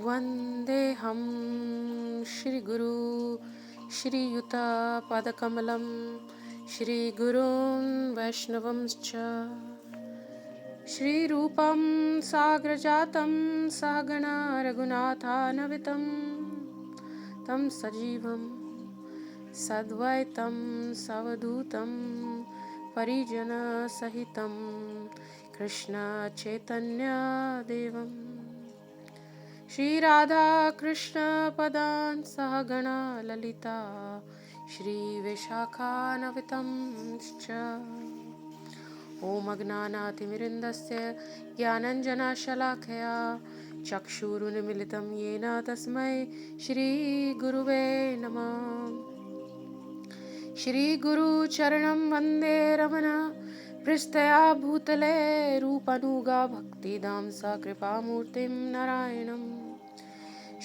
वन्देऽहं श्रीगुरु श्रीयुतापदकमलं श्रीगुरून् वैष्णवंश्च श्रीरूपं साग्रजातं सहगणा रघुनाथान्वितं तं सजीवं सद्वैतं सवधूतं परिजनसहितं कृष्णचैतन्यदेवं श्रीराधा कृष्णपदान् सहगणा ललिता श्रीविशाखान्वितं च ॐ अज्ञानातिमिरिन्दस्य ज्ञानञ्जनशलाखया चक्षुरुन्मिलितं येन तस्मै श्रीगुरुवे नमः। श्रीगुरुचरणं वन्दे रमण पृष्ठया भूतले रूपनुगा भक्तिदां सकृपामूर्तिं नारायणम्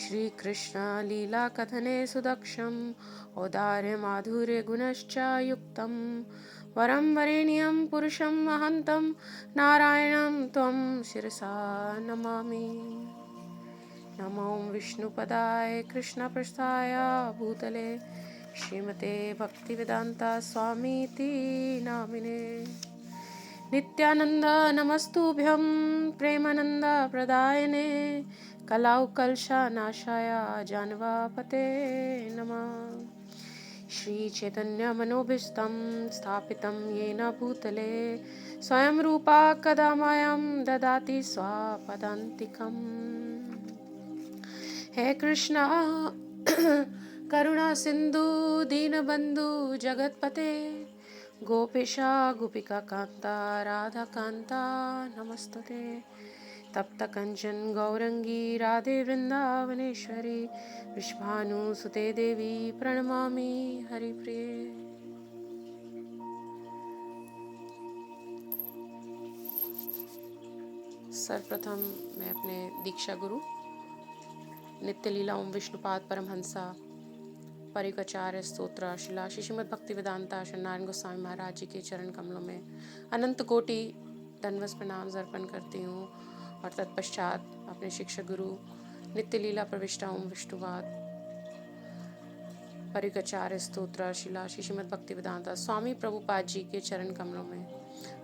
श्रीकृष्ण लीलाकथने सुदक्षं औदार्य माधुर्य गुणश्च युक्तं वरं वरेण्यं पुरुषं महन्तं नारायणं त्वं शिरसा नमामि। नमो विष्णुपदाय कृष्णपृष्ठाय भूतले श्रीमते भक्तिवेदांता स्वामीति नामिने नित्यानंद नमस्तुभ्यं प्रेमानंद प्रदायने कलाउकलशानाशाय जानवापते नमः। श्री चैतन्य मनोभीष्टं स्थापितं येन भूतले स्वयं रूपा कदा मायं ददाति स्वापदान्तिकम्। हे कृष्ण करुणा सिंधु दीनबंधु जगतपते गोपेशा गोपिका कांता राधा कांता नमस्तुते। तप्त कंचन गौरंगी राधे वृंदावनेश्वरी विश्वानुसुते देवी प्रणमामि हरिप्रिये। सर्वप्रथम मैं अपने दीक्षा गुरु नित्य लीला ओम विष्णुपाद परमहंसा परिकाचार्य स्तोत्र शिला श्रीमद् भक्ति वेदांता नारायण गोस्वामी महाराज जी के चरण कमलों में अनंत कोटि दंडवत प्रणाम अर्पण करती हूँ और तत्पश्चात अपने शिक्षक गुरु नित्य लीला प्रविष्टा ओम विष्णुपाद परिकाचार्य स्तोत्र शिला श्रीमद् भक्ति वेदांता स्वामी प्रभुपाद जी के चरण कमलों में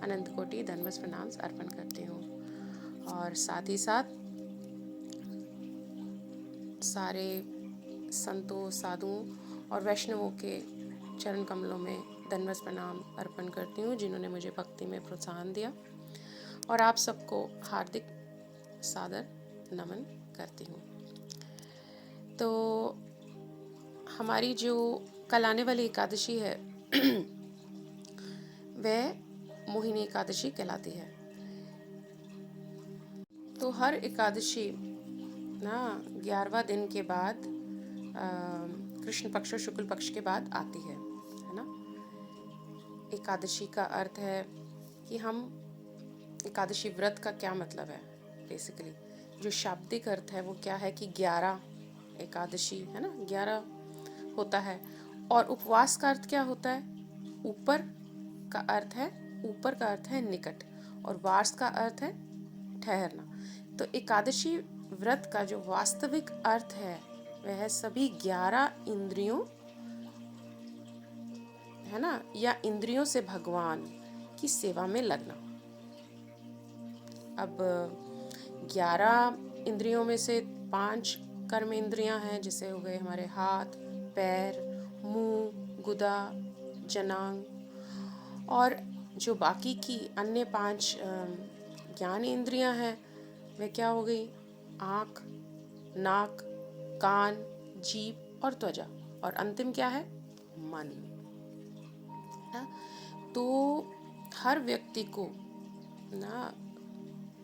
अनंत कोटि दंडवत प्रणाम अर्पण करती हूँ और साथ ही साथ सारे संतों साधुओं और वैष्णवों के चरण कमलों में दंडवत प्रणाम अर्पण करती हूँ जिन्होंने मुझे भक्ति में प्रोत्साहन दिया और आप सबको हार्दिक सादर नमन करती हूँ। तो हमारी जो कल आने वाली एकादशी है वह मोहिनी एकादशी कहलाती है। तो हर एकादशी ना 11वां दिन के बाद कृष्ण पक्ष और शुक्ल पक्ष के बाद आती है ना। एकादशी का अर्थ है कि हम एकादशी व्रत का क्या मतलब है, बेसिकली जो शाब्दिक अर्थ है वो क्या है कि 11 एकादशी है ना, 11 होता है। और उपवास का अर्थ क्या होता है, ऊपर का अर्थ है निकट और वार्स का अर्थ है ठहरना। तो एकादशी व्रत का जो वास्तविक अर्थ है वह है सभी 11 इंद्रियों है ना, या इंद्रियों से भगवान की सेवा में लगना। अब 11 इंद्रियों में से 5 कर्म इंद्रियां हैं, जैसे हो गए हमारे हाथ, पैर, मुंह, गुदा, जनांग, और जो बाकी की अन्य 5 ज्ञान इंद्रियां हैं वह क्या हो गई, आँख, नाक, कान, जीभ और त्वचा, और अंतिम क्या है, मन। तो हर व्यक्ति को ना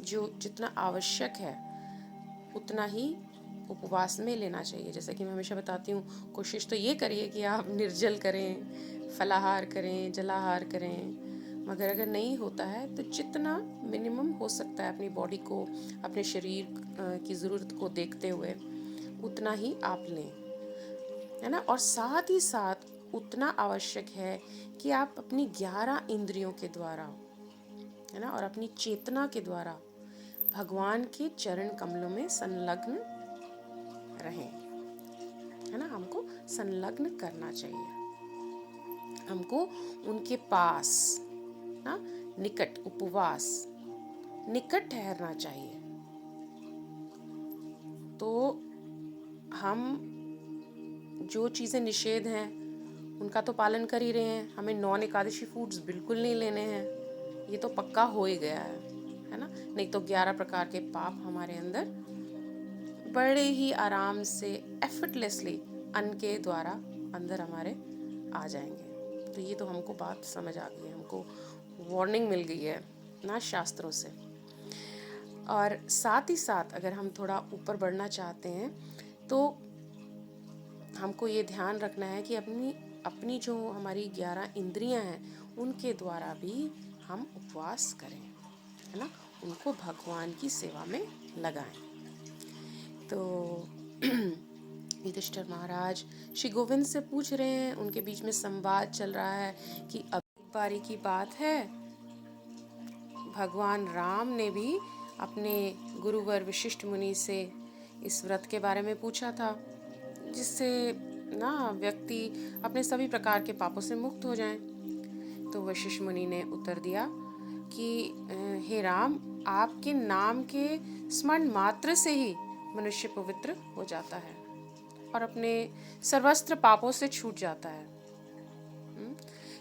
जो जितना आवश्यक है उतना ही उपवास में लेना चाहिए। जैसे कि मैं हमेशा बताती हूँ, कोशिश तो ये करिए कि आप निर्जल करें, फलाहार करें, जलाहार करें, मगर अगर नहीं होता है तो जितना मिनिमम हो सकता है अपनी बॉडी को, अपने शरीर की ज़रूरत को देखते हुए उतना ही आप लें, है ना। और साथ ही साथ उतना आवश्यक है कि आप अपनी 11 इंद्रियों के द्वारा, है ना, और अपनी चेतना के द्वारा भगवान के चरण कमलों में संलग्न रहें, है ना, हमको संलग्न करना चाहिए, हमको उनके पास ना निकट, उपवास, निकट ठहरना चाहिए। तो हम जो चीज़ें निषेध हैं उनका तो पालन कर ही रहे हैं, हमें नॉन एकादशी फूड्स बिल्कुल नहीं लेने हैं, ये तो पक्का हो ही गया है ना। नहीं तो 11 प्रकार के पाप हमारे अंदर बड़े ही आराम से एफर्टलेसली अन्न के द्वारा अंदर हमारे आ जाएंगे। तो ये तो हमको बात समझ आ गई है, हमको वार्निंग मिल गई है ना शास्त्रों से। और साथ ही साथ अगर हम थोड़ा ऊपर बढ़ना चाहते हैं तो हमको ये ध्यान रखना है कि अपनी अपनी जो हमारी 11 इंद्रियां हैं उनके द्वारा भी हम उपवास करें, है ना, उनको भगवान की सेवा में लगाएं। तो युधिष्ठिर महाराज श्री गोविंद से पूछ रहे हैं, उनके बीच में संवाद चल रहा है कि अब एक बारी की बात है, भगवान राम ने भी अपने गुरुवर वशिष्ठ मुनि से इस व्रत के बारे में पूछा था, जिससे ना व्यक्ति अपने सभी प्रकार के पापों से मुक्त हो जाए। तो वशिष्ठ मुनि ने उत्तर दिया कि हे राम, आपके नाम के स्मरण मात्र से ही मनुष्य पवित्र हो जाता है और अपने सर्वस्त्र पापों से छूट जाता है।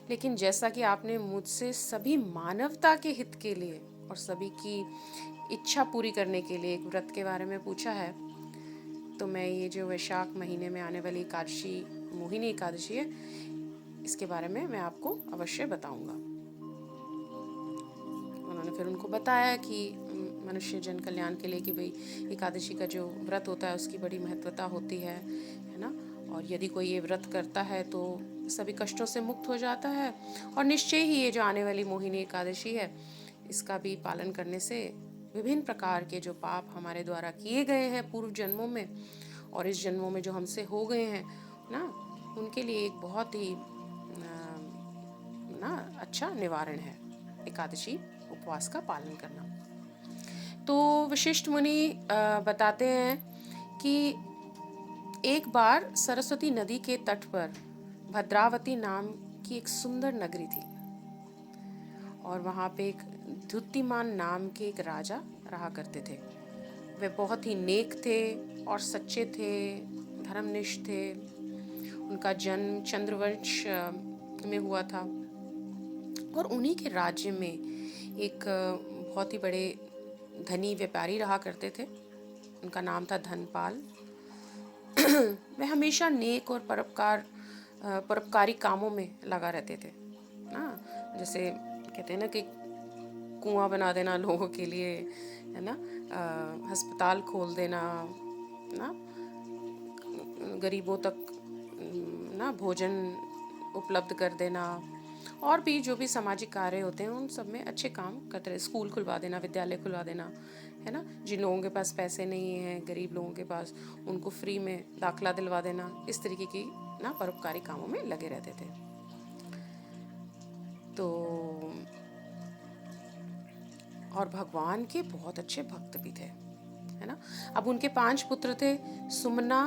लेकिन जैसा कि आपने मुझसे सभी मानवता के हित के लिए और सभी की इच्छा पूरी करने के लिए एक व्रत के बारे में पूछा है, तो मैं ये जो वैशाख महीने में आने वाली एकादशी, मोहिनी एकादशी है, इसके बारे में मैं आपको अवश्य बताऊंगा। उन्होंने फिर उनको बताया कि मनुष्य जन कल्याण के लिए कि भाई एकादशी का जो व्रत होता है उसकी बड़ी महत्वता होती है ना, और यदि कोई ये व्रत करता है तो सभी कष्टों से मुक्त हो जाता है, और निश्चय ही ये जो आने वाली मोहिनी एकादशी है इसका भी पालन करने से विभिन्न प्रकार के जो पाप हमारे द्वारा किए गए हैं पूर्व जन्मों में और इस जन्मों में जो हमसे हो गए हैं ना, उनके लिए एक बहुत ही ना अच्छा निवारण है एकादशी उपवास का पालन करना। तो वशिष्ठ मुनि बताते हैं कि एक बार सरस्वती नदी के तट पर भद्रावती नाम की एक सुंदर नगरी थी, और वहाँ पे एक द्युतिमान नाम के एक राजा रहा करते थे। वे बहुत ही नेक थे और सच्चे थे, धर्मनिष्ठ थे। उनका जन्म चंद्रवंश में हुआ था, और उन्हीं के राज्य में एक बहुत ही बड़े धनी व्यापारी रहा करते थे। उनका नाम था धनपाल। वे हमेशा नेक और परोपकारी कामों में लगा रहते थे ना, जैसे कहते हैं ना कि कुआं बना देना लोगों के लिए, है ना, अस्पताल खोल देना ना, गरीबों तक ना भोजन उपलब्ध कर देना, और भी जो भी सामाजिक कार्य होते हैं उन सब में अच्छे काम करते रहे। स्कूल खुलवा देना, विद्यालय खुलवा देना, है ना, जिन लोगों के पास पैसे नहीं हैं, गरीब लोगों के पास, उनको फ्री में दाखला दिलवा देना, इस तरीके की ना परोपकारी कामों में लगे रहते थे। तो और भगवान के बहुत अच्छे भक्त भी थे, है ना। अब उनके 5 पुत्र थे, सुमना,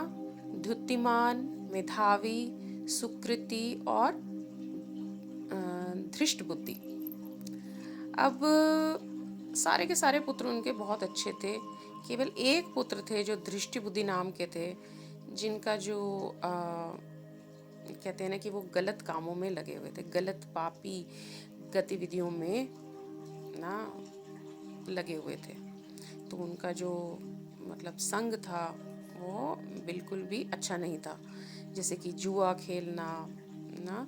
द्युतिमान, मेधावी, सुकृति और धृष्ट बुद्धि। अब सारे के सारे पुत्र उनके बहुत अच्छे थे, केवल एक पुत्र थे जो दृष्टि बुद्धि नाम के थे, जिनका जो कहते हैं ना कि वो गलत कामों में लगे हुए थे, गलत पापी गतिविधियों में ना लगे हुए थे। तो उनका जो मतलब संग था वो बिल्कुल भी अच्छा नहीं था, जैसे कि जुआ खेलना ना,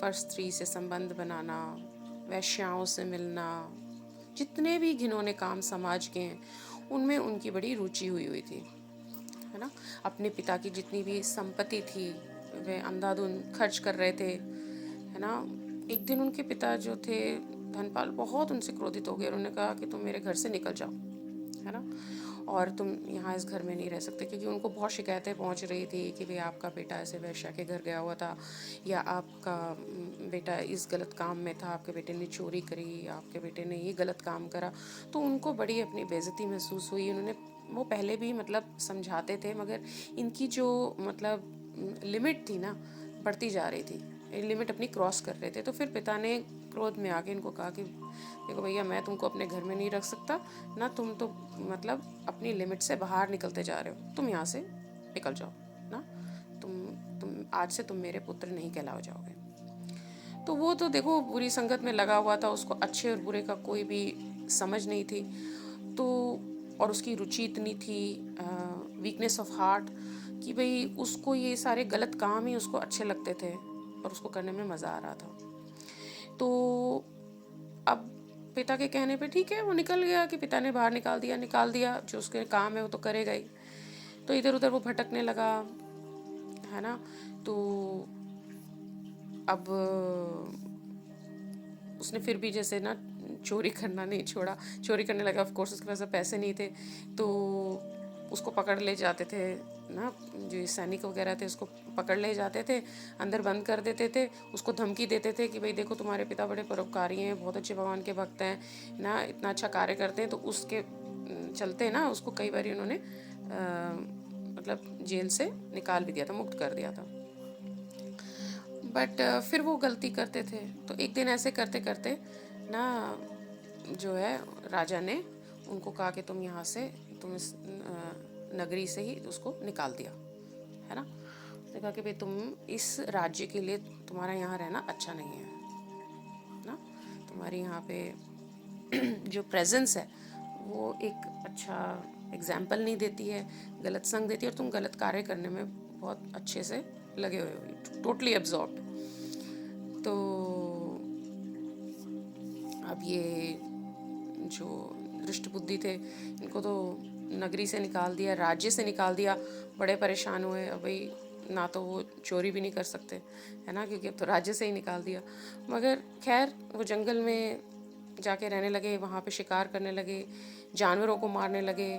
पर स्त्री से संबंध बनाना, वैश्याओं से मिलना, जितने भी घिनौने काम समाज के हैं उनमें उनकी बड़ी रुचि हुई थी, है ना। अपने पिता की जितनी भी संपत्ति थी वे अंधाधुंध खर्च कर रहे थे, है ना। एक दिन उनके पिता जो थे धनपाल बहुत उनसे क्रोधित हो गए, उन्होंने कहा कि तुम मेरे घर से निकल जाओ, है ना, और तुम यहाँ इस घर में नहीं रह सकते, क्योंकि उनको बहुत शिकायतें पहुँच रही थी कि भाई आपका बेटा ऐसे वैश्या के घर गया हुआ था, या आपका बेटा इस गलत काम में था, आपके बेटे ने चोरी करी, आपके बेटे ने ये गलत काम करा। तो उनको बड़ी अपनी बेइज्जती महसूस हुई, उन्होंने वो पहले भी मतलब समझाते थे, मगर इनकी जो मतलब लिमिट थी ना, बढ़ती जा रही थी, लिमिट अपनी क्रॉस कर रहे थे। तो फिर पिता ने क्रोध में आके इनको कहा कि देखो भैया, मैं तुमको अपने घर में नहीं रख सकता ना, तुम तो मतलब अपनी लिमिट से बाहर निकलते जा रहे हो, तुम यहाँ से निकल जाओ ना, तुम आज से तुम मेरे पुत्र नहीं कहलाओ जाओगे। तो वो तो देखो बुरी संगत में लगा हुआ था, उसको अच्छे और बुरे का कोई भी समझ नहीं थी। तो और उसकी रुचि इतनी थी, वीकनेस ऑफ हार्ट, कि भाई उसको ये सारे गलत काम ही उसको अच्छे लगते थे और उसको करने में मज़ा आ रहा था। तो अब पिता के कहने पे ठीक है, वो निकल गया, कि पिता ने बाहर निकाल दिया, जो उसके काम है वो तो करेगा ही। तो इधर उधर वो भटकने लगा, है ना। तो अब उसने फिर भी जैसे ना चोरी करना नहीं छोड़ा, चोरी करने लगा। ऑफ कोर्स उसके पास पैसे नहीं थे, तो उसको पकड़ ले जाते थे ना, जो सैनिक वगैरह थे उसको पकड़ ले जाते थे, अंदर बंद कर देते थे, उसको धमकी देते थे कि भाई देखो तुम्हारे पिता बड़े परोपकारी हैं, बहुत अच्छे भगवान के भक्त हैं ना, इतना अच्छा कार्य करते हैं। तो उसके चलते ना उसको कई बार उन्होंने मतलब जेल से निकाल भी दिया था, मुक्त कर दिया था। बट फिर वो गलती करते थे। तो एक दिन ऐसे करते करते ना जो है राजा ने उनको कहा कि तुम यहाँ से, तुम इस नगरी से ही उसको निकाल दिया, है ना। उसने कहा कि भाई तुम इस राज्य के लिए तुम्हारा यहाँ रहना अच्छा नहीं है ना, तुम्हारी यहाँ पे जो प्रेजेंस है वो एक अच्छा एग्जाम्पल नहीं देती है, गलत संग देती है, और तुम गलत कार्य करने में बहुत अच्छे से लगे हुए हो, टोटली एब्जॉर्ब्ड। तो अब ये जो दुष्ट बुद्धि थे, इनको तो नगरी से निकाल दिया, राज्य से निकाल दिया, बड़े परेशान हुए। अब भाई ना तो वो चोरी भी नहीं कर सकते, है ना, क्योंकि अब तो राज्य से ही निकाल दिया। मगर खैर वो जंगल में जाके रहने लगे, वहाँ पे शिकार करने लगे, जानवरों को मारने लगे,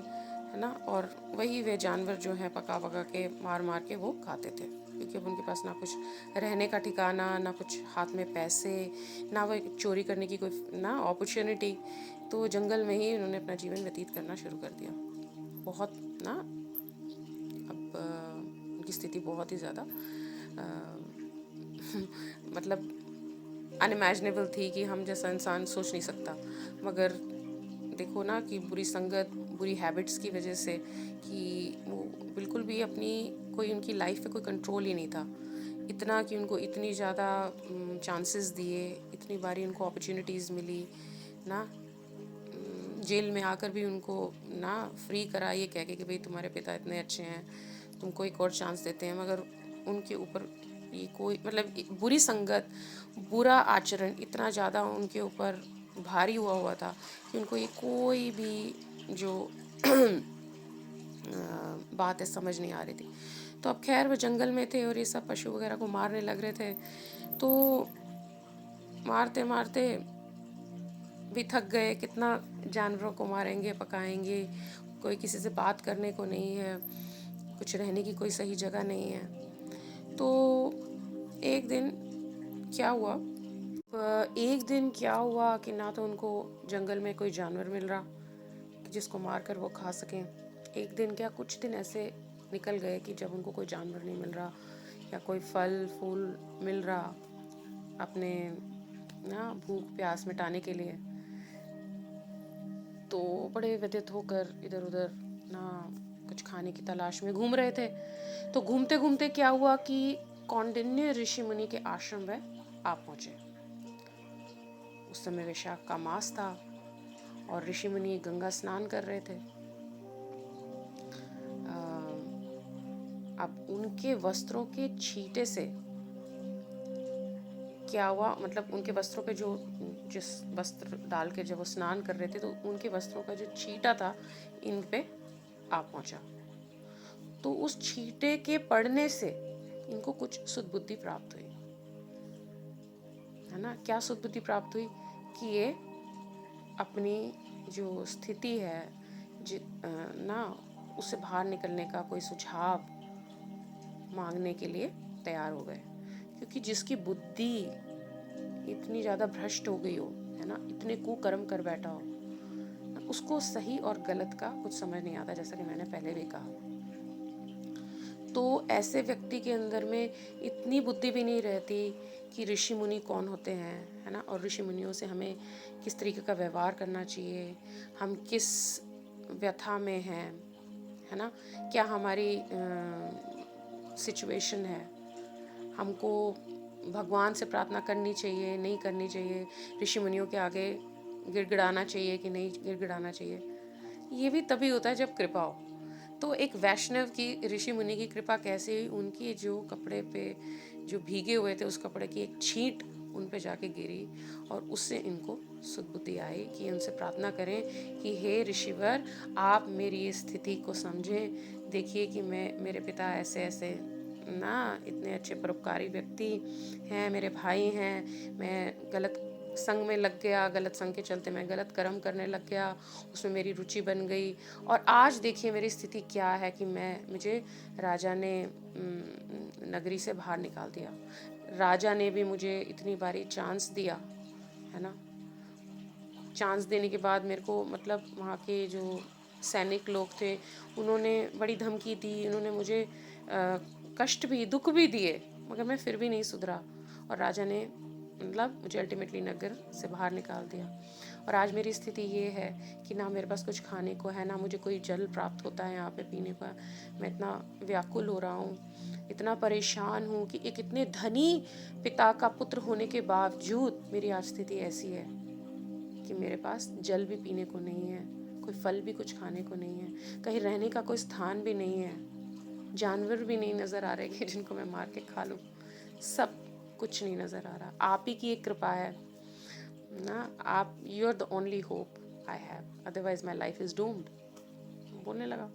है ना। और वही वे जानवर जो है पका पका के मार मार के वो खाते थे, क्योंकि अब उनके पास ना कुछ रहने का ठिकाना, ना कुछ हाथ में पैसे, ना वो चोरी करने की कोई ना अपॉर्चुनिटी। तो जंगल में ही उन्होंने अपना जीवन व्यतीत करना शुरू कर दिया। बहुत ना अब उनकी स्थिति बहुत ही ज़्यादा मतलब अनइमेजिनेबल थी, कि हम जैसा इंसान सोच नहीं सकता। मगर देखो ना कि बुरी संगत, बुरी हैबिट्स की वजह से, कि वो बिल्कुल भी अपनी कोई उनकी लाइफ पे कोई कंट्रोल ही नहीं था, इतना कि उनको इतनी ज़्यादा चांसेस दिए, इतनी बारी उनको अपॉर्चुनिटीज़ मिली ना, जेल में आकर भी उनको ना फ्री करा, ये कह के कि भाई तुम्हारे पिता इतने अच्छे हैं, तुमको एक और चांस देते हैं। मगर उनके ऊपर ये कोई मतलब बुरी संगत, बुरा आचरण इतना ज़्यादा उनके ऊपर भारी हुआ था कि उनको ये कोई भी जो बात है समझ नहीं आ रही थी। तो अब खैर वो जंगल में थे और ये सब पशु वगैरह को मारने लग रहे थे। तो मारते मारते भी थक गए, कितना जानवरों को मारेंगे, पकाएंगे, कोई किसी से बात करने को नहीं है, कुछ रहने की कोई सही जगह नहीं है। तो एक दिन क्या हुआ, कि ना तो उनको जंगल में कोई जानवर मिल रहा कि जिसको मार कर वो खा सकें। एक दिन क्या, कुछ दिन ऐसे निकल गए कि जब उनको कोई जानवर नहीं मिल रहा या कोई फल फूल मिल रहा अपने ना भूख प्यास मिटाने के लिए। तो बड़े व्यथित होकर इधर उधर ना कुछ खाने की तलाश में घूम रहे थे। तो घूमते घूमते क्या हुआ कि कौंडिन्य ऋषि मुनि के आश्रम में आ पहुंचे। उस समय वैशाख का मास था और ऋषि मुनि गंगा स्नान कर रहे थे। अब उनके वस्त्रों के छींटे से क्या हुआ, मतलब उनके वस्त्रों पे जो जिस वस्त्र डाल के जब वो स्नान कर रहे थे, तो उनके वस्त्रों का जो छींटा था इन पे आ पहुंचा। तो उस छींटे के पड़ने से इनको कुछ सुदबुद्धि प्राप्त हुई, है ना। क्या सुदबुद्धि प्राप्त हुई कि ये अपनी जो स्थिति है ना, उससे बाहर निकलने का कोई सुझाव मांगने के लिए तैयार हो गए। क्योंकि जिसकी बुद्धि इतनी ज़्यादा भ्रष्ट हो गई हो, है ना, इतने कुकर्म कर बैठा हो, उसको सही और गलत का कुछ समझ नहीं आता, जैसा कि मैंने पहले भी कहा। तो ऐसे व्यक्ति के अंदर में इतनी बुद्धि भी नहीं रहती कि ऋषि मुनि कौन होते हैं, है ना, और ऋषि मुनियों से हमें किस तरीके का व्यवहार करना चाहिए, हम किस व्यथा में हैं, है ना, क्या हमारी सिचुएशन है, हमको भगवान से प्रार्थना करनी चाहिए, नहीं करनी चाहिए, ऋषि मुनियों के आगे गिड़गिड़ाना चाहिए कि नहीं गिड़गिड़ाना चाहिए। ये भी तभी होता है जब कृपा हो। तो एक वैष्णव की, ऋषि मुनि की कृपा कैसे हुई, उनकी जो कपड़े पे जो भीगे हुए थे उस कपड़े की एक छींट उन पे जाके गिरी और उससे इनको सुदबुद्धि आई कि उनसे प्रार्थना करें कि हे ऋषिवर, आप मेरी इस स्थिति को समझें, देखिए कि मेरे पिता ऐसे ऐसे ना इतने अच्छे परोपकारी व्यक्ति हैं, मेरे भाई हैं, मैं गलत संग में लग गया, गलत संग के चलते मैं गलत कर्म करने लग गया, उसमें मेरी रुचि बन गई और आज देखिए मेरी स्थिति क्या है कि मुझे राजा ने नगरी से बाहर निकाल दिया। राजा ने भी मुझे इतनी बारी चांस दिया, है ना, चांस देने के बाद मेरे को मतलब वहाँ के जो सैनिक लोग थे उन्होंने बड़ी धमकी दी, उन्होंने मुझे कष्ट भी, दुख भी दिए, मगर मैं फिर भी नहीं सुधरा और राजा ने मतलब मुझे अल्टीमेटली नगर से बाहर निकाल दिया। और आज मेरी स्थिति ये है कि ना मेरे पास कुछ खाने को है, ना मुझे कोई जल प्राप्त होता है यहाँ पे पीने का। मैं इतना व्याकुल हो रहा हूँ, इतना परेशान हूँ कि एक इतने धनी पिता का पुत्र होने के बावजूद मेरी आज स्थिति ऐसी है कि मेरे पास जल भी पीने को नहीं है, कोई फल भी कुछ खाने को नहीं है, कहीं रहने का कोई स्थान भी नहीं है, जानवर भी नहीं नज़र आ रहे कि जिनको मैं मार के खा लूँ, सब कुछ नहीं नज़र आ रहा। आप ही की एक कृपा है ना, आप, you are the only hope I have, otherwise my life is doomed, बोलने लगा।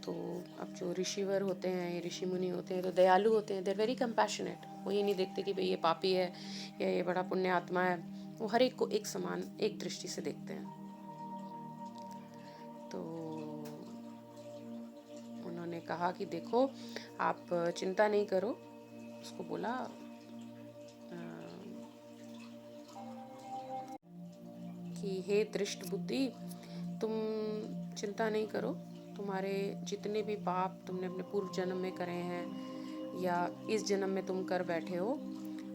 तो अब जो ऋषिवर होते हैं, ये ऋषि मुनि होते हैं, तो दयालु होते हैं, दे आर वेरी कंपैशनेट। वो ये नहीं देखते कि भाई ये पापी है या ये बड़ा पुण्य आत्मा है, वो हर एक को एक समान, एक दृष्टि से देखते हैं। तो उन्होंने कहा कि देखो आप चिंता नहीं करो, उसको बोला कि हे दृष्ट बुद्धि, तुम चिंता नहीं करो, तुम्हारे जितने भी पाप तुमने अपने पूर्व जन्म में करे हैं या इस जन्म में तुम कर बैठे हो,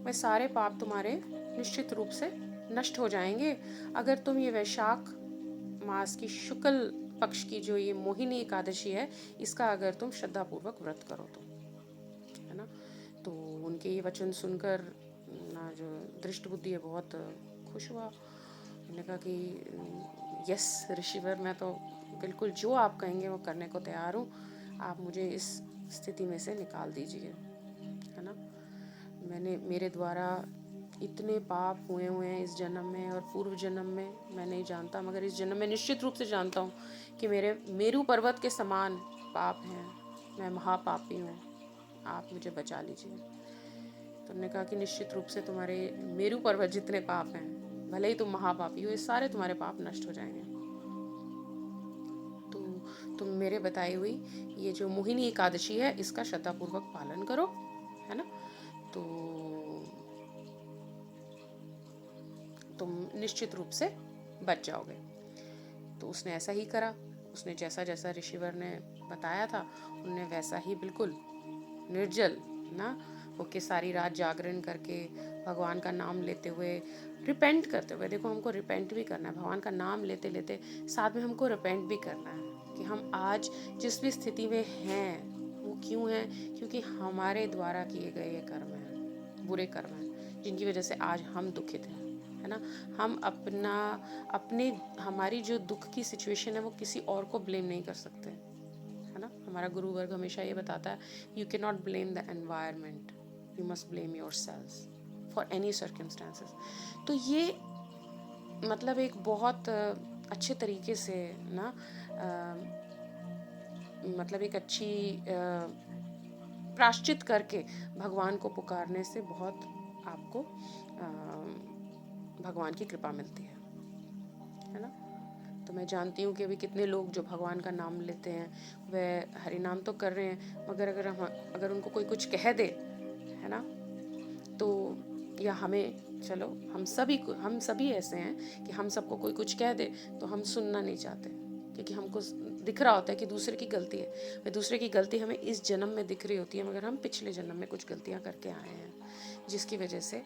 वह सारे पाप तुम्हारे निश्चित रूप से नष्ट हो जाएंगे अगर तुम ये वैशाख मास की शुक्ल पक्ष की जो ये मोहिनी एकादशी है, इसका अगर तुम श्रद्धापूर्वक व्रत करो तो, है ना। तो उनके ये वचन सुनकर ना जो दृष्ट बुद्धि है बहुत खुश हुआ। उन्होंने कहा कि यस ऋषिवर, मैं तो बिल्कुल जो आप कहेंगे वो करने को तैयार हूँ, आप मुझे इस स्थिति में से निकाल दीजिए, है ना। मेरे द्वारा इतने पाप हुए हैं इस जन्म में और पूर्व जन्म में मैं नहीं जानता, मगर इस जन्म में निश्चित रूप से जानता हूँ कि मेरे मेरू पर्वत के समान पाप हैं, मैं महापापी हूँ, आप मुझे बचा लीजिए। तो उन्होंने कहा कि निश्चित रूप से तुम्हारे मेरू पर्वत जितने पाप हैं, भले ही तुम महापापी हो, ये सारे तुम्हारे पाप नष्ट हो जाएंगे। तो तुम मेरे बताई हुई ये जो मोहिनी एकादशी है इसका श्रद्धापूर्वक पालन करो, है ना, तो तुम निश्चित रूप से बच जाओगे। तो उसने ऐसा ही करा, उसने जैसा जैसा ऋषिवर ने बताया था उन्होंने वैसा ही बिल्कुल निर्जल ना होके सारी रात जागरण करके भगवान का नाम लेते हुए, रिपेंट करते हुए, देखो हमको रिपेंट भी करना है, भगवान का नाम लेते लेते साथ में हमको रिपेंट भी करना है कि हम आज जिस भी स्थिति में हैं वो क्यों हैं, क्योंकि हमारे द्वारा किए गए ये कर्म हैं, बुरे कर्म हैं, जिनकी वजह से आज हम दुखित हैं, है ना। हम अपने हमारी जो दुख की सिचुएशन है वो किसी और को ब्लेम नहीं कर सकते, है ना। हमारा गुरु वर्ग हमेशा ये बताता है, you can not blame the environment, you must blame your self for any circumstances. तो ये मतलब एक बहुत अच्छे तरीके से ना मतलब एक अच्छी प्राश्चित करके भगवान को पुकारने से बहुत आपको भगवान की कृपा मिलती है ना। तो मैं जानती हूँ कि अभी कितने लोग जो भगवान का नाम लेते हैं वह हरि नाम तो कर रहे हैं, मगर अगर उनको कोई कुछ कह दे, है ना, तो या हमें, चलो हम सभी ऐसे हैं कि हम सबको कोई कुछ कह दे तो हम सुनना नहीं चाहते, क्योंकि हमको दिख रहा होता है कि दूसरे की गलती है। वह दूसरे की गलती हमें इस जन्म में दिख रही होती है, मगर हम पिछले जन्म में कुछ गलतियां करके आए हैं, जिसकी वजह से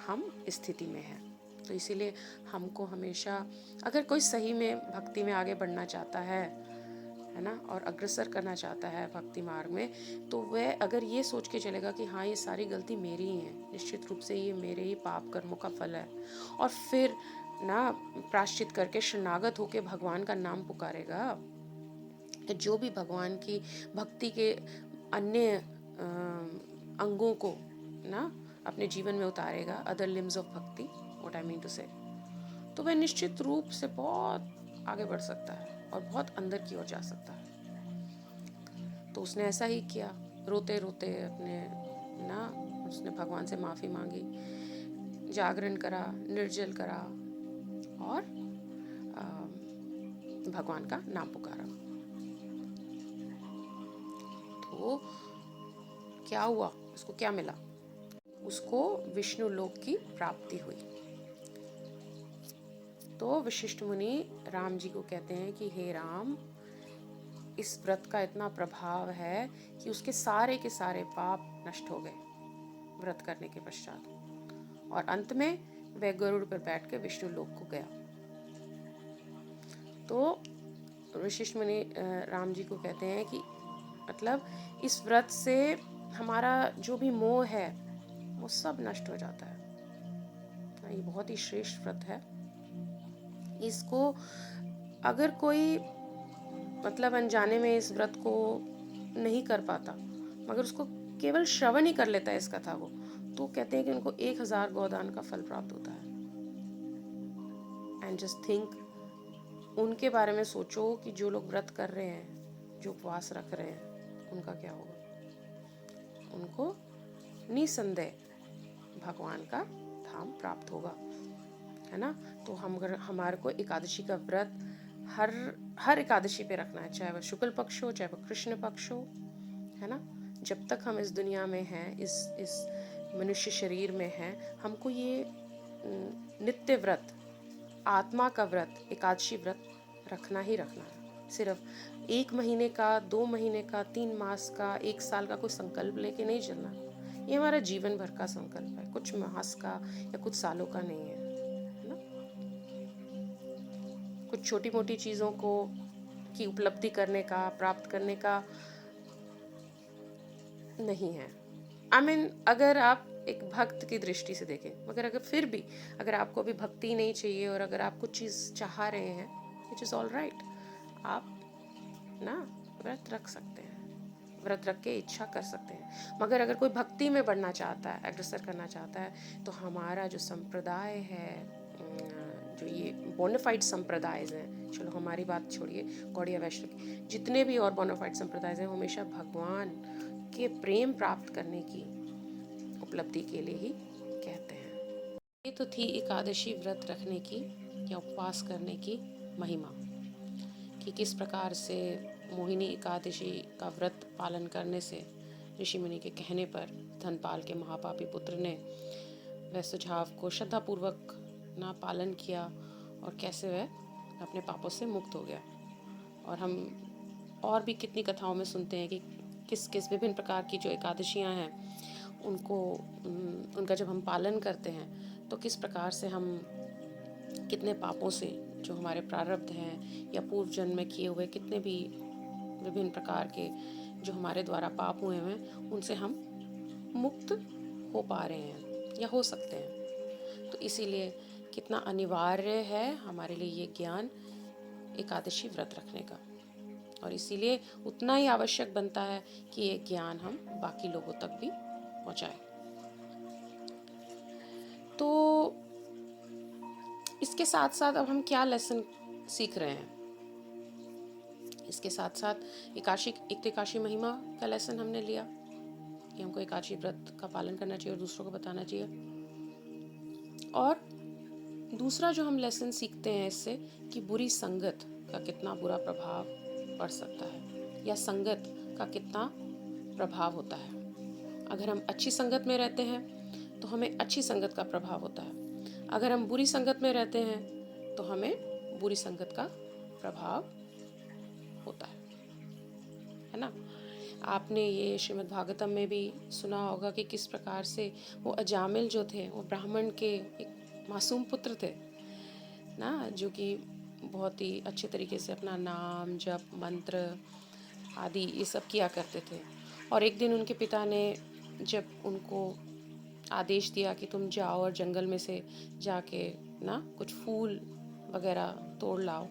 हम इस स्थिति में हैं। तो इसीलिए हमको हमेशा, अगर कोई सही में भक्ति में आगे बढ़ना चाहता है ना, और अग्रसर करना चाहता है भक्ति मार्ग में, तो वह अगर ये सोच के चलेगा कि हाँ ये सारी गलती मेरी ही है, निश्चित रूप से ये मेरे ही पाप कर्मों का फल है, और फिर ना प्रायश्चित करके शरणागत होके भगवान का नाम पुकारेगा, जो भी भगवान की भक्ति के अन्य अंगों को ना अपने जीवन में उतारेगा, अदर लिम्स ऑफ भक्ति, व्हाट आई मीन टू से, तो वह निश्चित रूप से बहुत आगे बढ़ सकता है और बहुत अंदर की ओर जा सकता है। तो उसने ऐसा ही किया, रोते रोते अपने ना उसने भगवान से माफ़ी मांगी, जागरण करा, निर्जल करा, और भगवान का नाम पुकारा। तो क्या हुआ, उसको क्या मिला? उसको विष्णु लोक की प्राप्ति हुई। तो वशिष्ठ मुनि राम जी को कहते हैं कि हे राम, इस व्रत का इतना प्रभाव है कि उसके सारे के सारे पाप नष्ट हो गए व्रत करने के पश्चात, और अंत में वह गरुड़ पर बैठ के विष्णु लोक को गया। तो वशिष्ठ मुनि राम जी को कहते हैं कि मतलब इस व्रत से हमारा जो भी मोह है वो सब नष्ट हो जाता है। ये बहुत ही श्रेष्ठ व्रत है। इसको अगर कोई मतलब अनजाने में इस व्रत को नहीं कर पाता, मगर उसको केवल श्रवण ही कर लेता है इस कथा को, तो कहते हैं कि उनको 1000 गोदान का फल प्राप्त होता है। एंड जस्ट थिंक, उनके बारे में सोचो कि जो लोग व्रत कर रहे हैं, जो उपवास रख रहे हैं, उनका क्या होगा। उनको निसंदेह भगवान का धाम प्राप्त होगा, है ना। तो हमारे को एकादशी का व्रत हर एकादशी पे रखना है, चाहे वह शुक्ल पक्ष हो, चाहे वह कृष्ण पक्ष हो, है ना। जब तक हम इस दुनिया में हैं, इस मनुष्य शरीर में हैं, हमको ये नित्य व्रत, आत्मा का व्रत, एकादशी व्रत रखना ही रखना है। सिर्फ 1 महीने का, 2 महीने का, 3 मास का, 1 साल का कोई संकल्प लेके नहीं चलना। ये हमारा जीवन भर का संकल्प है, कुछ मास का या कुछ सालों का नहीं है ना। कुछ छोटी मोटी चीज़ों को की उपलब्धि करने का, प्राप्त करने का नहीं है। अगर आप एक भक्त की दृष्टि से देखें, मगर अगर फिर भी अगर आपको अभी भक्ति नहीं चाहिए और अगर आप कुछ चीज़ चाह रहे हैं, विच इज़ ऑल राइट, आप ना व्रत रख सकते हैं, व्रत रख के इच्छा कर सकते हैं। मगर अगर कोई भक्ति में बढ़ना चाहता है, अग्रसर करना चाहता है, तो हमारा जो संप्रदाय है, जो ये बोनाफाइड संप्रदाय हैं, चलो हमारी बात छोड़िए, गौड़िया वैष्णव की, जितने भी और बोनाफाइड संप्रदाय हैं, हमेशा भगवान के प्रेम प्राप्त करने की उपलब्धि के लिए ही कहते हैं। ये तो थी एकादशी व्रत रखने की या उपवास करने की महिमा, कि किस प्रकार से मोहिनी एकादशी का व्रत पालन करने से ऋषि मुनि के कहने पर धनपाल के महापापी पुत्र ने वह सुझाव को श्रद्धापूर्वक ना पालन किया, और कैसे वह अपने पापों से मुक्त हो गया। और हम और भी कितनी कथाओं में सुनते हैं कि किस किस विभिन्न प्रकार की जो एकादशियां हैं, उनका जब हम पालन करते हैं तो किस प्रकार से हम कितने पापों से, जो हमारे प्रारब्ध हैं या पूर्व जन्म में किए हुए कितने भी विभिन्न प्रकार के जो हमारे द्वारा पाप हुए हैं, उनसे हम मुक्त हो पा रहे हैं या हो सकते हैं। तो इसीलिए कितना अनिवार्य है हमारे लिए ये ज्ञान एकादशी व्रत रखने का, और इसीलिए उतना ही आवश्यक बनता है कि ये ज्ञान हम बाकी लोगों तक भी पहुंचाएं। तो इसके साथ साथ अब हम क्या लेसन सीख रहे हैं, इसके साथ साथ एकादशी महिमा का लेसन हमने लिया कि हमको एकादशी व्रत का पालन करना चाहिए और दूसरों को बताना चाहिए। और दूसरा जो हम लेसन सीखते हैं इससे, कि बुरी संगत का कितना बुरा प्रभाव पड़ सकता है, या संगत का कितना प्रभाव होता है। अगर हम अच्छी संगत में रहते हैं तो हमें अच्छी संगत का प्रभाव होता है। अगर हम बुरी संगत में रहते हैं तो हमें बुरी संगत का प्रभाव होता है ना। आपने ये श्रीमद् भागवतम में भी सुना होगा कि किस प्रकार से वो अजामिल जो थे वो ब्राह्मण के एक मासूम पुत्र थे ना, जो कि बहुत ही अच्छे तरीके से अपना नाम जप मंत्र आदि ये सब किया करते थे। और एक दिन उनके पिता ने जब उनको आदेश दिया कि तुम जाओ और जंगल में से जाके ना कुछ फूल वगैरह तोड़ लाओ,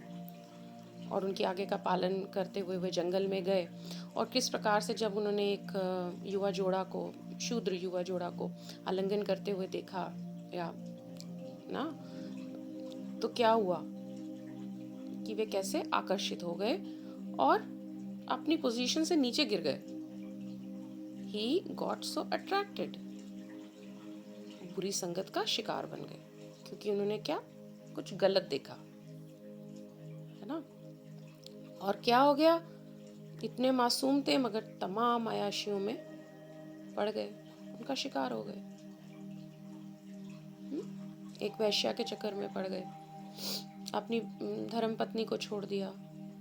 और उनकी आगे का पालन करते हुए वे जंगल में गए। और किस प्रकार से जब उन्होंने एक युवा जोड़ा को, शूद्र युवा जोड़ा को आलिंगन करते हुए देखा या ना, तो क्या हुआ कि वे कैसे आकर्षित हो गए और अपनी पोजीशन से नीचे गिर गए। He got so attracted, बुरी संगत का शिकार बन गए, क्योंकि उन्होंने क्या कुछ गलत देखा, है ना। और क्या हो गया, इतने मासूम थे मगर तमाम अयाशियों में पड़ गए, उनका शिकार हो गए। एक वैश्या के चक्कर में पड़ गए, अपनी धर्म पत्नी को छोड़ दिया,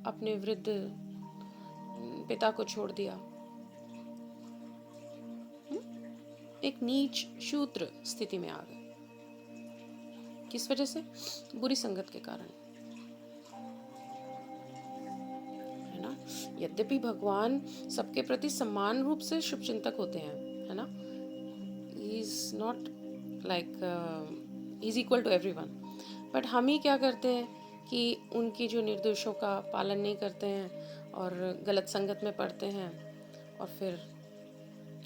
अपने वृद्ध पिता को छोड़ दिया, एक नीच शूद्र स्थिति में आ गए। किस वजह से? बुरी संगत के कारण, है ना। यद्यपि भगवान सबके प्रति समान रूप से शुभ चिंतक होते हैं, है ना। He is not like he is equal to everyone, but हम ही क्या करते हैं कि उनकी जो निर्देशों का पालन नहीं करते हैं और गलत संगत में पड़ते हैं, और फिर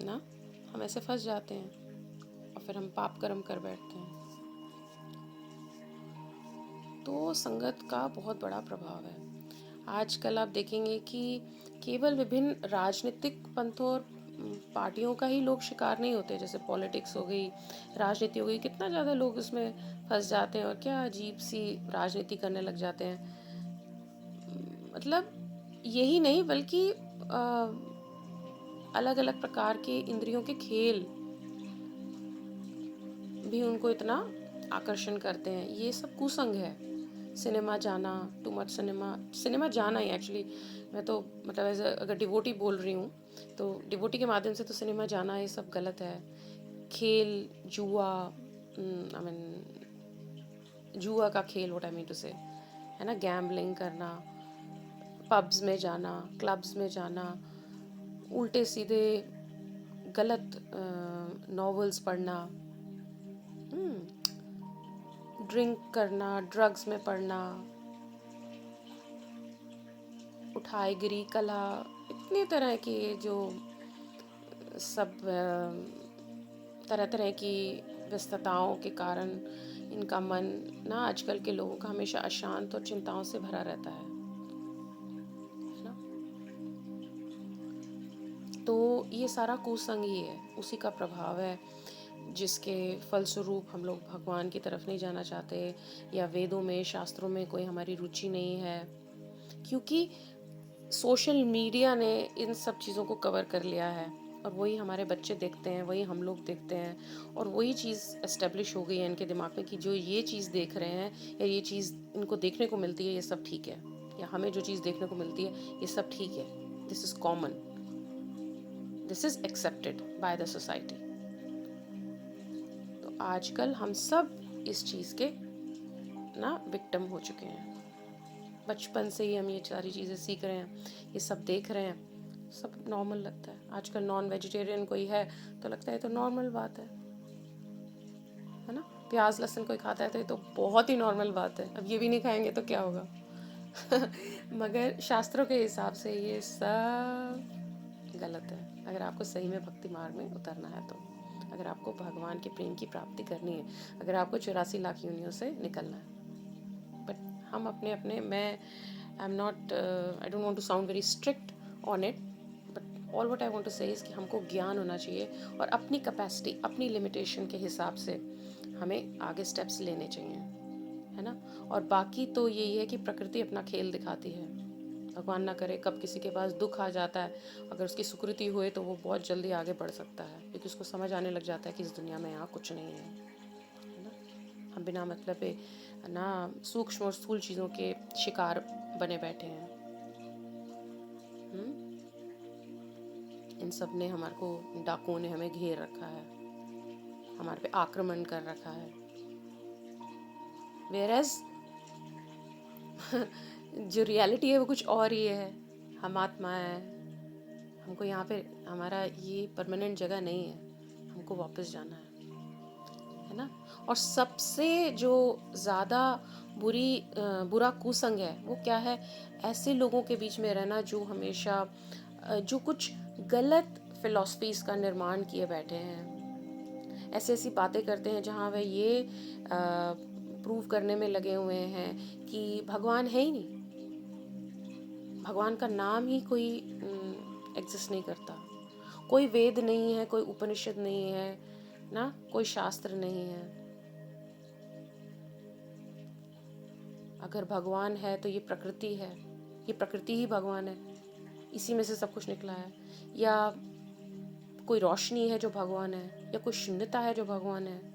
ना हम ऐसे फंस जाते हैं और फिर हम पाप कर्म कर बैठते हैं। तो संगत का बहुत बड़ा प्रभाव है। आजकल आप देखेंगे कि केवल विभिन्न राजनीतिक पंथों और पार्टियों का ही लोग शिकार नहीं होते, जैसे पॉलिटिक्स हो गई, राजनीति हो गई, कितना ज़्यादा लोग उसमें फंस जाते हैं और क्या अजीब सी राजनीति करने लग जाते हैं। मतलब यही नहीं बल्कि अलग अलग प्रकार के इंद्रियों के खेल भी उनको इतना आकर्षण करते हैं। ये सब कुसंग है। सिनेमा जाना, टू मच सिनेमा जाना ही एक्चुअली, मैं तो मतलब एज अगर डिवोटी बोल रही हूँ तो डिवोटी के माध्यम से तो सिनेमा जाना ये सब गलत है। खेल, जुआ, आई मीन जुआ का खेल, व्हाट आई मीन टू से, है ना, गैम्बलिंग करना, पब्स में जाना, क्लब्स में जाना, उल्टे सीधे गलत नॉवेल्स पढ़ना, ड्रिंक करना, ड्रग्स में पड़ना, उठाईगिरी कला, इतने तरह के जो सब तरह तरह की व्यस्तताओं के कारण इनका मन ना आजकल के लोगों का हमेशा अशांत और चिंताओं से भरा रहता है ना। तो ये सारा कुसंग ही है, उसी का प्रभाव है, जिसके फलस्वरूप हम लोग भगवान की तरफ नहीं जाना चाहते, या वेदों में शास्त्रों में कोई हमारी रुचि नहीं है, क्योंकि सोशल मीडिया ने इन सब चीज़ों को कवर कर लिया है और वही हमारे बच्चे देखते हैं, वही हम लोग देखते हैं, और वही चीज़ एस्टेब्लिश हो गई है इनके दिमाग में कि जो ये चीज़ देख रहे हैं या ये चीज़ इनको देखने को मिलती है ये सब ठीक है, या हमें जो चीज़ देखने को मिलती है ये सब ठीक है, this is common, this is accepted by the society. तो आजकल हम सब इस चीज़ के ना विक्टिम हो चुके हैं। बचपन से ही हम ये सारी चीज़ें सीख रहे हैं, ये सब देख रहे हैं, सब नॉर्मल लगता है। आजकल नॉन वेजिटेरियन कोई है तो लगता है तो नॉर्मल बात है ना। प्याज लहसुन कोई खाता है तो ये तो बहुत ही नॉर्मल बात है, अब ये भी नहीं खाएंगे तो क्या होगा। मगर शास्त्रों के हिसाब से ये सब गलत है। अगर आपको सही में भक्ति मार्ग में उतरना है तो, अगर आपको भगवान के प्रेम की प्राप्ति करनी है, अगर आपको 84 लाख योनियों से निकलना है। बट हम अपने अपने, मैं I am not, I don't want to sound very strict on it, but all what I want to say is कि हमको ज्ञान होना चाहिए और अपनी कैपेसिटी, अपनी लिमिटेशन के हिसाब से हमें आगे स्टेप्स लेने चाहिए, है ना। और बाकी तो यही है कि प्रकृति अपना खेल दिखाती है, भगवान ना करे कब किसी के पास दुख आ जाता है, अगर उसकी सुकृति हुए तो वो बहुत जल्दी आगे बढ़ सकता है, क्योंकि उसको समझ आने लग जाता है कि इस दुनिया में यहाँ कुछ नहीं है ना। हम बिना मतलब पे ना सूक्ष्म और स्थूल चीज़ों के शिकार बने बैठे हैं। इन सब ने हमारे को, डाकुओं ने हमें घेर रखा है, हमारे पे आक्रमण कर रखा है। वेयरएज जो रियलिटी है वो कुछ और ही है। हम आत्मा है, हमको यहाँ पे, हमारा ये परमानेंट जगह नहीं है, हमको वापस जाना है ना। और सबसे जो ज़्यादा बुरा कुसंग है वो क्या है? ऐसे लोगों के बीच में रहना जो हमेशा जो कुछ गलत फिलॉसफीज का निर्माण किए बैठे हैं, ऐसी ऐसी बातें करते हैं जहाँ वह ये प्रूव करने में लगे हुए हैं कि भगवान है ही नहीं, भगवान का नाम ही कोई एग्जिस्ट नहीं करता, कोई वेद नहीं है, कोई उपनिषद नहीं है ना, कोई शास्त्र नहीं है। अगर भगवान है तो ये प्रकृति है, ये प्रकृति ही भगवान है, इसी में से सब कुछ निकला है। या कोई रोशनी है जो भगवान है, या कोई शून्यता है जो भगवान है।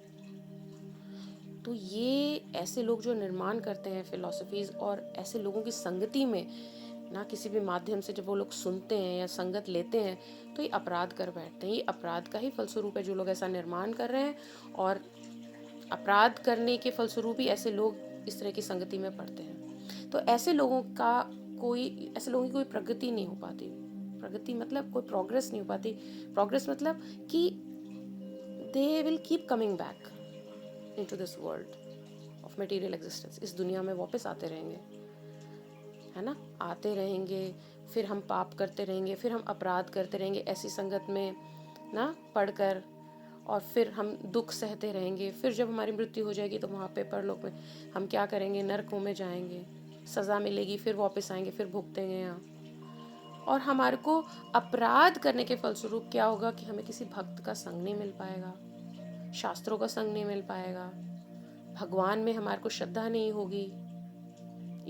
तो ये ऐसे लोग जो निर्माण करते हैं फिलॉसफीज, और ऐसे लोगों की संगति में ना किसी भी माध्यम से जब वो लोग सुनते हैं या संगत लेते हैं तो ये अपराध कर बैठते हैं। ये अपराध का ही फलस्वरूप है जो लोग ऐसा निर्माण कर रहे हैं, और अपराध करने के फलस्वरूप ही ऐसे लोग इस तरह की संगति में पड़ते हैं। तो ऐसे लोगों की कोई प्रगति नहीं हो पाती। प्रगति मतलब कोई प्रोग्रेस नहीं हो पाती। प्रोग्रेस मतलब कि they will keep coming back into this world of material existence. इस दुनिया में वापस आते रहेंगे, है ना, आते रहेंगे, फिर हम पाप करते रहेंगे, फिर हम अपराध करते रहेंगे ऐसी संगत में ना पढ़कर, और फिर हम दुख सहते रहेंगे। फिर जब हमारी मृत्यु हो जाएगी तो वहाँ पे परलोक में हम क्या करेंगे? नरकों में जाएंगे, सज़ा मिलेगी, फिर वापस आएंगे, फिर भुगतेंगे यहाँ। और हमारे को अपराध करने के फलस्वरूप क्या होगा कि हमें किसी भक्त का संग नहीं मिल पाएगा, शास्त्रों का संग नहीं मिल पाएगा, भगवान में हमारे को श्रद्धा नहीं होगी,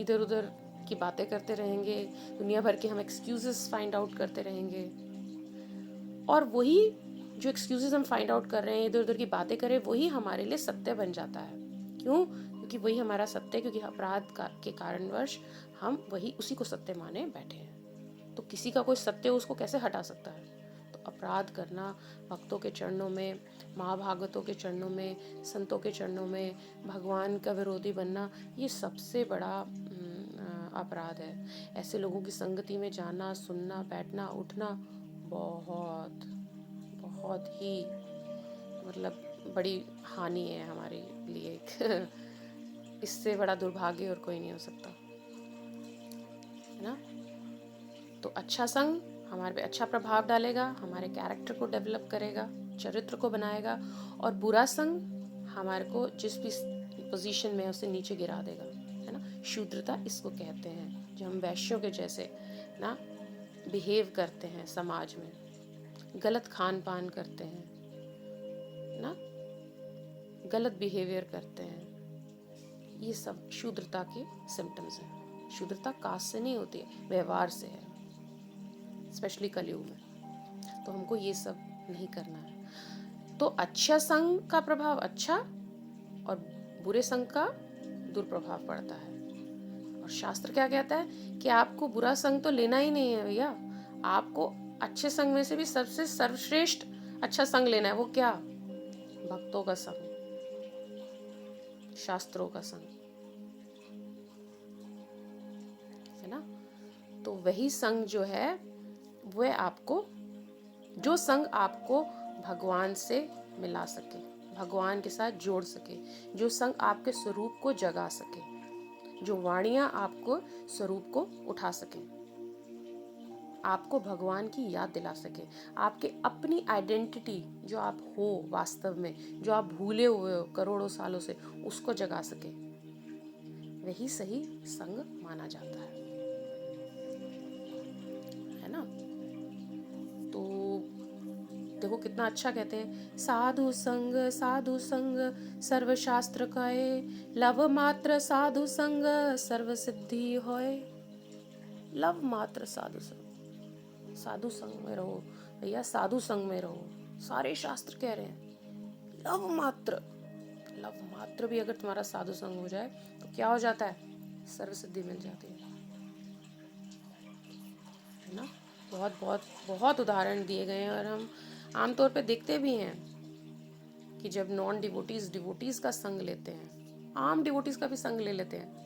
इधर उधर की बातें करते रहेंगे, दुनिया भर के हम एक्सक्यूजेस फाइंड आउट करते रहेंगे। और वही जो एक्सक्यूजेस हम फाइंड आउट कर रहे हैं, इधर उधर की बातें करें, वही हमारे लिए सत्य बन जाता है। क्यों? क्योंकि वही हमारा सत्य है, क्योंकि अपराध के कारणवश हम वही उसी को सत्य माने बैठे हैं। तो किसी का कोई सत्य उसको कैसे हटा सकता है? तो अपराध करना, भक्तों के चरणों में, महाभागवतों के चरणों में, संतों के चरणों में भगवान का विरोधी बनना, ये सबसे बड़ा अपराध है। ऐसे लोगों की संगति में जाना, सुनना, बैठना, उठना बहुत बहुत ही मतलब बड़ी हानि है हमारे लिए। इससे बड़ा दुर्भाग्य और कोई नहीं हो सकता, है ना। तो अच्छा संग हमारे पे अच्छा प्रभाव डालेगा, हमारे कैरेक्टर को डेवलप करेगा, चरित्र को बनाएगा, और बुरा संग हमारे को जिस भी पोजीशन में उसे नीचे गिरा देगा, है ना। शूद्रता इसको कहते हैं, जो हम वैश्यों के जैसे ना बिहेव करते हैं, समाज में गलत खान पान करते हैं ना, गलत बिहेवियर करते हैं, ये सब शूद्रता के सिम्टम्स हैं। शूद्रता कास्ट से नहीं होती है, व्यवहार से है, स्पेशली कलयुग में। तो हमको ये सब नहीं करना है। तो अच्छा संग का प्रभाव अच्छा, और बुरे संग का दुष्प्रभाव पड़ता है। और शास्त्र क्या कहता है कि आपको बुरा संग तो लेना ही नहीं है भैया, आपको अच्छे संग में से भी सबसे सर्वश्रेष्ठ अच्छा संग लेना है। वो क्या? भक्तों का संग, शास्त्रों का संग, है ना। तो वही संग जो है वह आपको, जो संग आपको भगवान से मिला सके, भगवान के साथ जोड़ सके, जो संग आपके स्वरूप को जगा सके, जो वाणियाँ आपको स्वरूप को उठा सके, आपको भगवान की याद दिला सके, आपके अपनी आइडेंटिटी जो आप हो वास्तव में, जो आप भूले हुए हो करोड़ों सालों से, उसको जगा सके, वही सही संग माना जाता है ना। तो देखो कितना अच्छा कहते हैं, साधु संग सर्वशास्त्र कहे, लव मात्र साधु संग सर्व सिद्धि होए। लव मात्र साधु संग, साधु संग में रहो भैया, साधु संग में रहो। सारे शास्त्र कह रहे हैं लव मात्र, लव मात्र भी अगर तुम्हारा साधु संग हो जाए तो क्या हो जाता है, सर्व सिद्धि मिल जाती है ना। बहुत बहुत बहुत उदाहरण दिए गए हैं और हम आमतौर पे देखते भी हैं कि जब नॉन डिवोटीज डिवोटीज का संग लेते हैं, आम डिवोटीज का भी संग ले लेते हैं,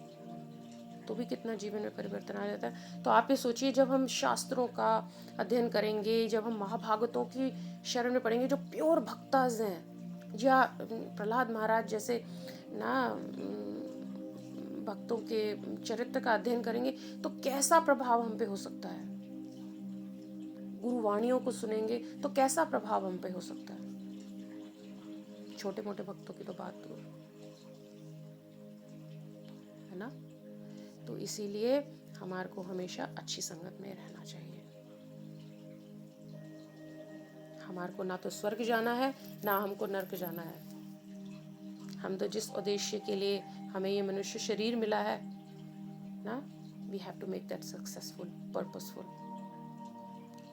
तो भी कितना जीवन में परिवर्तन आ जाता है। तो आप ये सोचिए, जब हम शास्त्रों का अध्ययन करेंगे, जब हम महाभागवतों की शरण में पढ़ेंगे, जो प्योर भक्ताज हैं, या प्रहलाद महाराज जैसे ना भक्तों के चरित्र का अध्ययन करेंगे, तो कैसा प्रभाव हम पे हो सकता है। गुरुवाणियों को सुनेंगे तो कैसा प्रभाव हम पे हो सकता है। छोटे मोटे भक्तों की तो बात दूर है ना। तो इसीलिए हमारे को हमेशा अच्छी संगत में रहना चाहिए। हमारे को ना तो स्वर्ग जाना है, ना हमको नर्क जाना है। हम तो जिस उद्देश्य के लिए हमें ये मनुष्य शरीर मिला है ना, we have to make that successful, purposeful.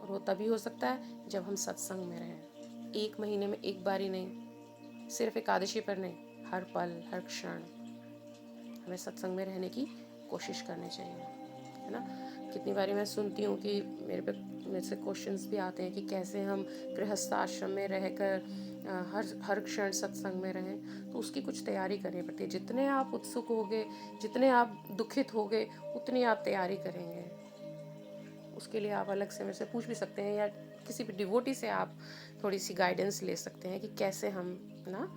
और वो तभी हो सकता है जब हम सत्संग में रहें। 1 महीने में एक बार ही नहीं, सिर्फ एकादशी पर नहीं, हर पल हर क्षण हमें सत्संग में रहने की कोशिश करनी चाहिए, है ना। कितनी बारी मैं सुनती हूँ कि मेरे से क्वेश्चंस भी आते हैं कि कैसे हम गृहस्थ आश्रम में रहकर हर क्षण सत्संग में रहें। तो उसकी कुछ तैयारी करनी पड़ती है। जितने आप उत्सुक होगे, जितने आप दुखित होगे, उतनी आप तैयारी करेंगे। उसके लिए आप अलग से मेरे से पूछ भी सकते हैं, या किसी भी डिवोटी से आप थोड़ी सी गाइडेंस ले सकते हैं कि कैसे हम ना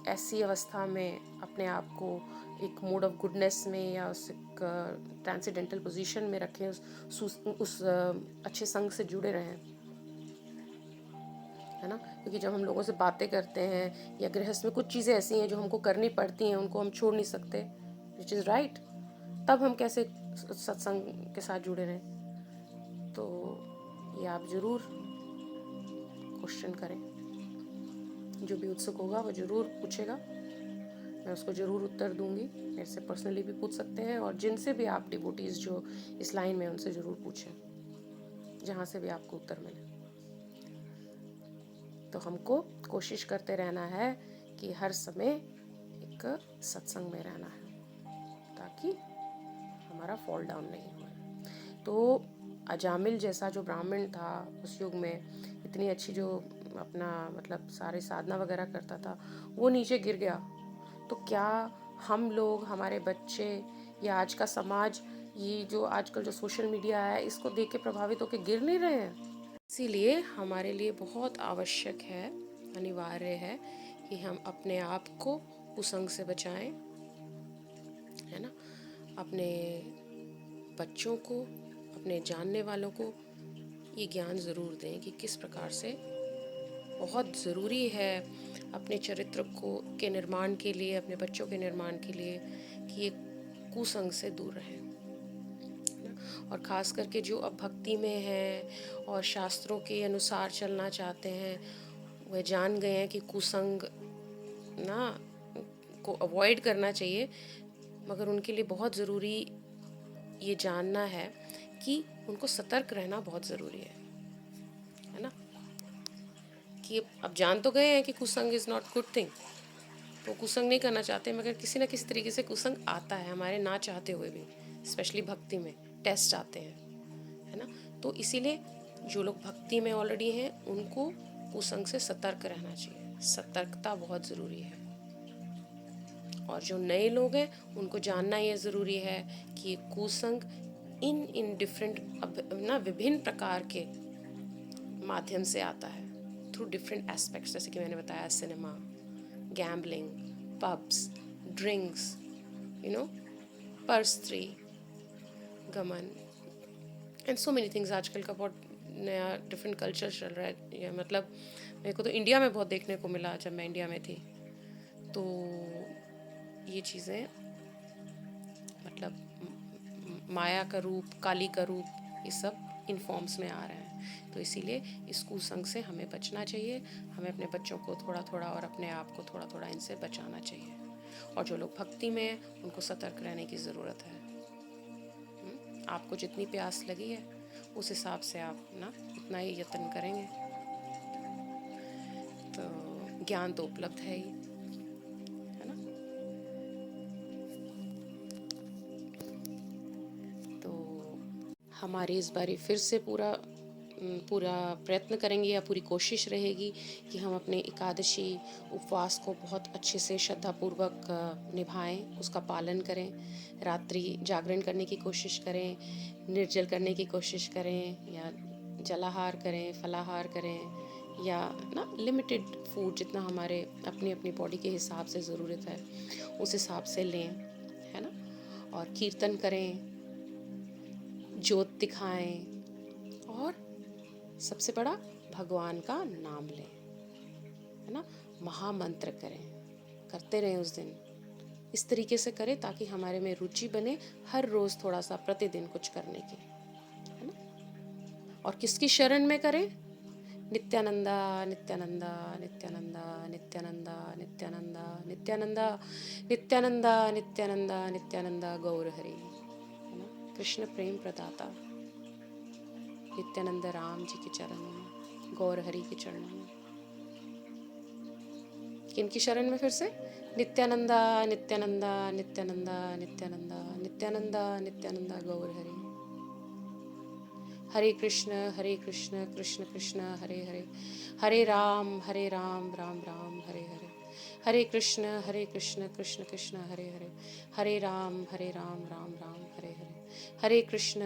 ऐसी अवस्था में अपने आप को एक मोड ऑफ गुडनेस में या उस एक ट्रांसेंडेंटल पोजीशन में रखें, उस अच्छे संग से जुड़े रहें, है ना। क्योंकि जब हम लोगों से बातें करते हैं या गृहस्थ में कुछ चीज़ें ऐसी हैं जो हमको करनी पड़ती हैं, उनको हम छोड़ नहीं सकते, विच इज़ राइट, तब हम कैसे सत्संग के साथ जुड़े रहें। तो ये आप ज़रूर क्वेश्चन करें। जो भी उत्सुक होगा वो ज़रूर पूछेगा, मैं उसको ज़रूर उत्तर दूंगी। मेरे से पर्सनली भी पूछ सकते हैं, और जिनसे भी आप डिवोटीज़ जो इस लाइन में, उनसे ज़रूर पूछें, जहाँ से भी आपको उत्तर मिले। तो हमको कोशिश करते रहना है कि हर समय एक सत्संग में रहना है, ताकि हमारा फॉल डाउन नहीं हो। तो अजामिल जैसा जो ब्राह्मण था उस युग में, इतनी अच्छी जो अपना मतलब सारे साधना वगैरह करता था, वो नीचे गिर गया। तो क्या हम लोग, हमारे बच्चे या आज का समाज, ये जो आजकल जो सोशल मीडिया है, इसको देख के प्रभावित होकर गिर नहीं रहे हैं? इसीलिए हमारे लिए बहुत आवश्यक है, अनिवार्य है कि हम अपने आप को कुसंग से बचाएं, है ना। अपने बच्चों को, अपने जानने वालों को ये ज्ञान ज़रूर दें कि किस प्रकार से बहुत ज़रूरी है अपने चरित्र को के निर्माण के लिए, अपने बच्चों के निर्माण के लिए, कि ये कुसंग से दूर रहें। और ख़ास करके जो अब भक्ति में हैं और शास्त्रों के अनुसार चलना चाहते हैं, वह जान गए हैं कि कुसंग ना को अवॉइड करना चाहिए। मगर उनके लिए बहुत ज़रूरी ये जानना है कि उनको सतर्क रहना बहुत ज़रूरी है ना। कि अब जान तो गए हैं कि कुसंग इज़ नॉट गुड थिंग, तो कुसंग नहीं करना चाहते, मगर किसी न किसी तरीके से कुसंग आता है हमारे ना चाहते हुए भी। स्पेशली भक्ति में टेस्ट आते हैं, है ना। तो इसीलिए जो लोग भक्ति में ऑलरेडी हैं, उनको कुसंग से सतर्क रहना चाहिए। सतर्कता बहुत ज़रूरी है। और जो नए लोग हैं, उनको जानना ये ज़रूरी है कि कुसंग इन डिफरेंट ना विभिन्न प्रकार के माध्यम से आता है, थ्रू डिफरेंट एस्पेक्ट्स। जैसे कि मैंने बताया, सिनेमा, गैम्बलिंग, पब्स, ड्रिंक्स, परस्त्री, गमन, एंड सो मेनी थिंग्स। आजकल का बहुत नया डिफरेंट कल्चर चल रहा है। ये मतलब मेरे को तो इंडिया में बहुत देखने को मिला जब मैं इंडिया में थी। तो ये चीज़ें मतलब माया का रूप, काली का रूप, ये सब इन फॉर्म्स में आ रहे हैं। तो इसीलिए इस कुसंग से हमें बचना चाहिए। हमें अपने बच्चों को थोड़ा थोड़ा और अपने आप को थोड़ा थोड़ा इनसे बचाना चाहिए। और जो लोग भक्ति में हैं, उनको सतर्क रहने की ज़रूरत है। आपको जितनी प्यास लगी है उस हिसाब से आप ना उतना ही यत्न करेंगे। तो ज्ञान तो उपलब्ध है ही, है ना। तो हमारी इस बारी फिर से पूरा प्रयत्न करेंगे या पूरी कोशिश रहेगी कि हम अपने एकादशी उपवास को बहुत अच्छे से श्रद्धापूर्वक निभाएं, उसका पालन करें, रात्रि जागरण करने की कोशिश करें, निर्जल करने की कोशिश करें, या जलाहार करें, फलाहार करें, या ना लिमिटेड फूड जितना हमारे अपनी अपनी बॉडी के हिसाब से ज़रूरत है उस हिसाब से लें, है ना। और कीर्तन करें, ज्योत दिखाएं, और सबसे बड़ा भगवान का नाम लें, है ना। महामंत्र करें, करते रहें उस दिन। इस तरीके से करें ताकि हमारे में रुचि बने हर रोज़ थोड़ा सा प्रतिदिन कुछ करने की, है ना। और किसकी शरण में करें? नित्यानंदा नित्यानंदा नित्यानंदा नित्यानंदा नित्यानंदा नित्यानंदा नित्यानंदा नित्यानंदा नित्यानंदा गौर हरि, है ना। कृष्ण प्रेम प्रदाता नित्यानंद राम जी के चरणों में, गौर हरि के चरणों में। किनकी शरण में? फिर से नित्यानंदा नित्यानंदा नित्यानंदा नित्यानंदा नित्यानंदा नित्यानंदा गौर हरि। हरे कृष्ण कृष्ण कृष्ण हरे हरे, हरे राम राम राम हरे हरे, हरे कृष्ण कृष्ण कृष्ण हरे हरे, हरे राम राम राम हरे हरे, हरे कृष्ण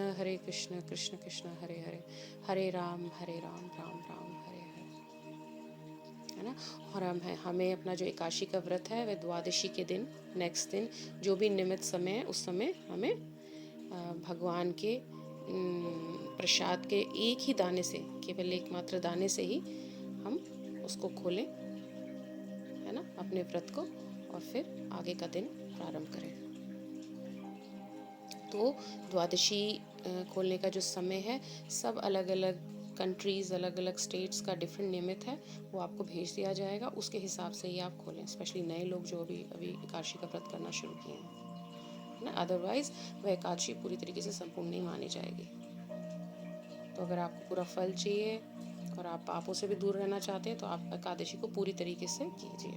कृष्ण कृष्ण हरे हरे, हरे राम राम राम हरे हरे, है ना। और हमें अपना जो एकादशी का व्रत है वह द्वादशी के दिन, नेक्स्ट दिन जो भी निमित्त समय है उस समय हमें भगवान के प्रसाद के एक ही दाने से, केवल एकमात्र दाने से ही हम उसको खोलें, है ना, अपने व्रत को, और फिर आगे का दिन प्रारंभ करें। तो द्वादशी खोलने का जो समय है, सब अलग अलग कंट्रीज़, अलग अलग स्टेट्स का डिफरेंट नियमित है, वो आपको भेज दिया जाएगा, उसके हिसाब से ही आप खोलें, स्पेशली नए लोग जो अभी एकादशी का व्रत करना शुरू किए हैं ना। अदरवाइज़ वह एकादशी पूरी तरीके से संपूर्ण नहीं मानी जाएगी। तो अगर आपको पूरा फल चाहिए और आप पापों से भी दूर रहना चाहते हैं तो आप एकादशी को पूरी तरीके से कीजिए,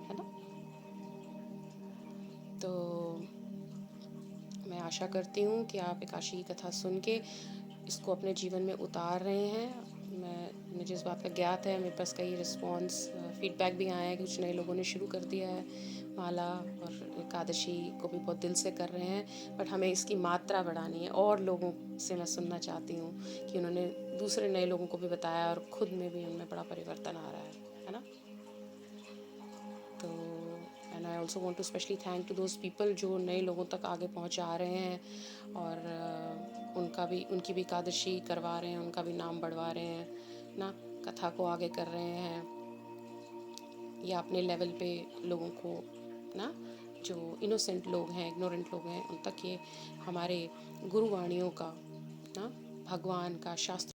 है ना। तो मैं आशा करती हूँ कि आप एकादशी की कथा सुन के इसको अपने जीवन में उतार रहे हैं। मुझे इस बात का ज्ञात है, मेरे पास कई रिस्पॉन्स फीडबैक भी आया है कि कुछ नए लोगों ने शुरू कर दिया है माला, और एकादशी को भी बहुत दिल से कर रहे हैं, बट हमें इसकी मात्रा बढ़ानी है। और लोगों से मैं सुनना चाहती हूँ कि उन्होंने दूसरे नए लोगों को भी बताया और खुद में भी उनमें बड़ा परिवर्तन आ रहा है ना। तो and I also want to specially thank to those people जो नए लोगों तक आगे पहुँचा रहे हैं, और उनकी भी एकादशी करवा रहे हैं, उनका भी नाम बढ़वा रहे हैं ना, कथा को आगे कर रहे हैं, या अपने लेवल पे लोगों को ना, जो इनोसेंट लोग हैं, इग्नोरेंट लोग हैं, उन तक ये हमारे गुरुवाणियों का ना, भगवान का, शास्त्र